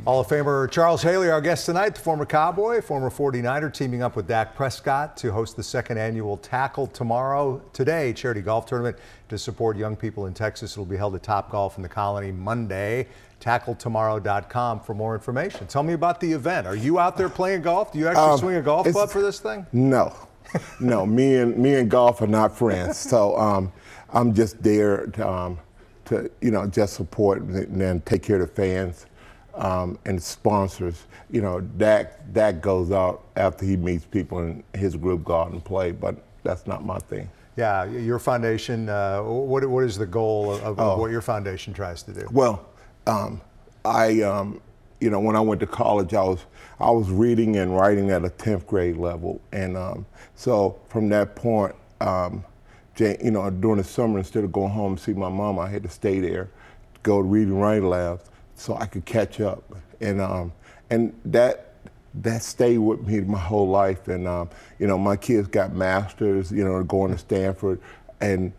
Hall of Famer Charles Haley, our guest tonight, the former Cowboy, former 49er, teaming up with Dak Prescott to host the second annual Tackle Tomorrow Today charity golf tournament to support young people in Texas. It'll be held at Topgolf in the Colony Monday. TackleTomorrow.com for more information. Tell me about the event. Are you out there playing golf? Do you actually swing a golf club for this thing? No, no. Me and golf are not friends. So I'm just there to just support and then take care of the fans. And sponsors. Dak goes out after he meets people in his group, go out and play, but that's not my thing. Yeah, your foundation, what is the goal of what your foundation tries to do? Well, when I went to college, I was reading and writing at a 10th grade level, and so from that point, during the summer, instead of going home to see my mom, I had to stay there, go to reading and writing labs, so I could catch up, and that stayed with me my whole life. And my kids got masters, going to Stanford, and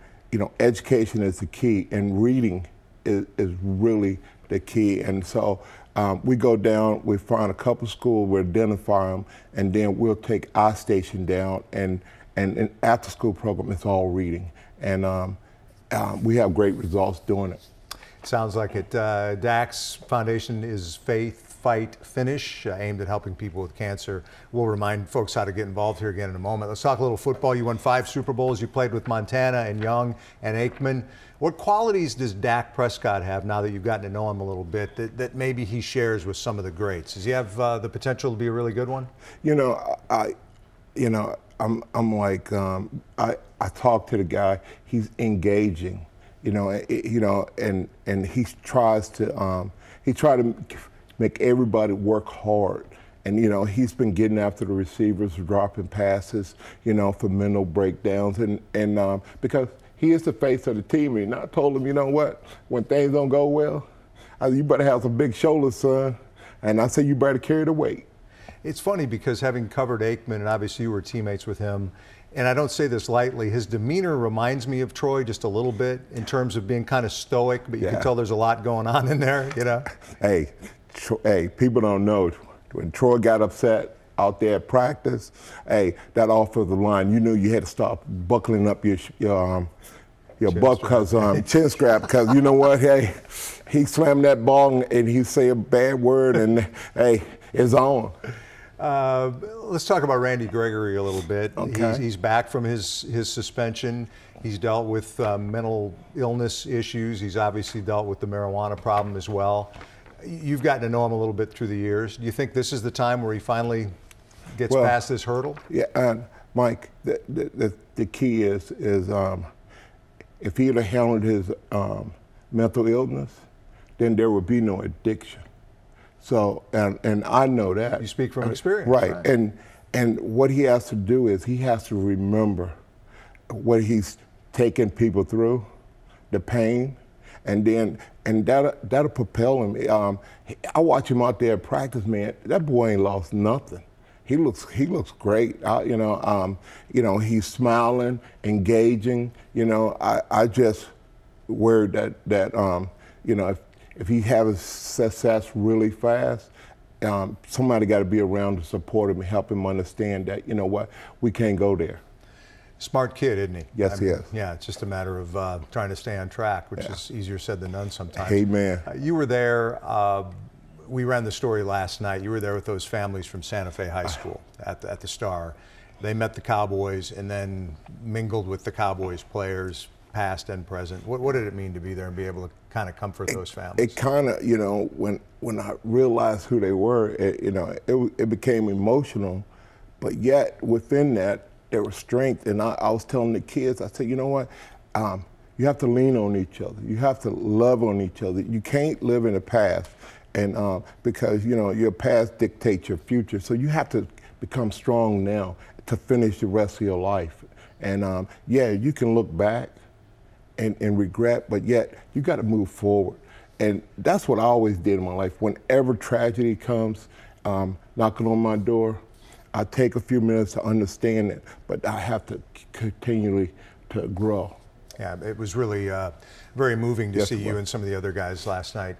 education is the key, and reading is really the key. And so we go down, we find a couple schools, we identify them, and then we'll take our station down, and after school program, it's all reading, and we have great results doing it. Sounds like it. Dak's foundation is Faith, Fight, Finish, aimed at helping people with cancer. We'll remind folks how to get involved here again in a moment. Let's talk a little football. You won 5 Super Bowls. You played with Montana and Young and Aikman. What qualities does Dak Prescott have now that you've gotten to know him a little bit that maybe he shares with some of the greats? Does he have the potential to be a really good one? I talk to the guy. He's engaging. And he tries to make everybody work hard. And, he's been getting after the receivers, dropping passes, for mental breakdowns. And because he is the face of the team. And I told him, when things don't go well, you better have some big shoulders, son. And I said, you better carry the weight. It's funny because having covered Aikman, and obviously you were teammates with him, and I don't say this lightly, his demeanor reminds me of Troy just a little bit in terms of being kind of stoic, but you can tell there's a lot going on in there, Hey, people don't know. When Troy got upset out there at practice, that offensive line, you knew you had to start buckling up your butt chin strap, because you know what, he slammed that ball and he say a bad word and it's on. Let's talk about Randy Gregory a little bit. Okay. He's back from his suspension. He's dealt with mental illness issues. He's obviously dealt with the marijuana problem as well. You've gotten to know him a little bit through the years. Do you think this is the time where he finally gets past this hurdle? Yeah, Mike, the key is if he'd have handled his mental illness, then there would be no addiction. So, and I know that. You speak from experience. Right. And what he has to do is he has to remember what he's taken people through, the pain, and that'll propel him. I watch him out there at practice, man. That boy ain't lost nothing. He looks great. He's smiling, engaging. I just worried that if he has success really fast, somebody got to be around to support him and help him understand that, we can't go there. Smart kid, isn't he? Yes, he is. Yeah, it's just a matter of trying to stay on track, which is easier said than done sometimes. Amen. You were there. We ran the story last night. You were there with those families from Santa Fe High School at the Star. They met the Cowboys and then mingled with the Cowboys players, past and present. What did it mean to be there and be able to kind of comfort those families? It kind of, when I realized who they were, it became emotional, but yet within that, there was strength. And I was telling the kids, I said, you know what? You have to lean on each other. You have to love on each other. You can't live in the past, and because your past dictates your future. So you have to become strong now to finish the rest of your life. And you can look back and regret, but yet you got to move forward. And that's what I always did in my life. Whenever tragedy comes knocking on my door, I take a few minutes to understand it, but I have to continually to grow. Yeah, it was really very moving to Yes, see it you was. and some of the other guys last night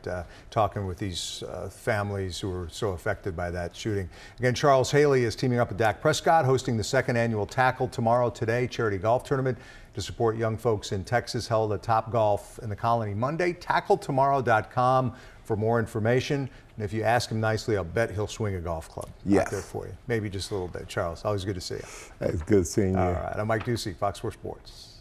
talking with these families who were so affected by that shooting. Again, Charles Haley is teaming up with Dak Prescott, hosting the second annual Tackle Tomorrow Today charity golf tournament to support young folks in Texas, held at Top Golf in the Colony Monday. TackleTomorrow.com for more information. And if you ask him nicely, I'll bet he'll swing a golf club out there for you. Maybe just a little bit. Charles, always good to see you. It's good seeing you. All right, I'm Mike Ducey, Fox 4 Sports.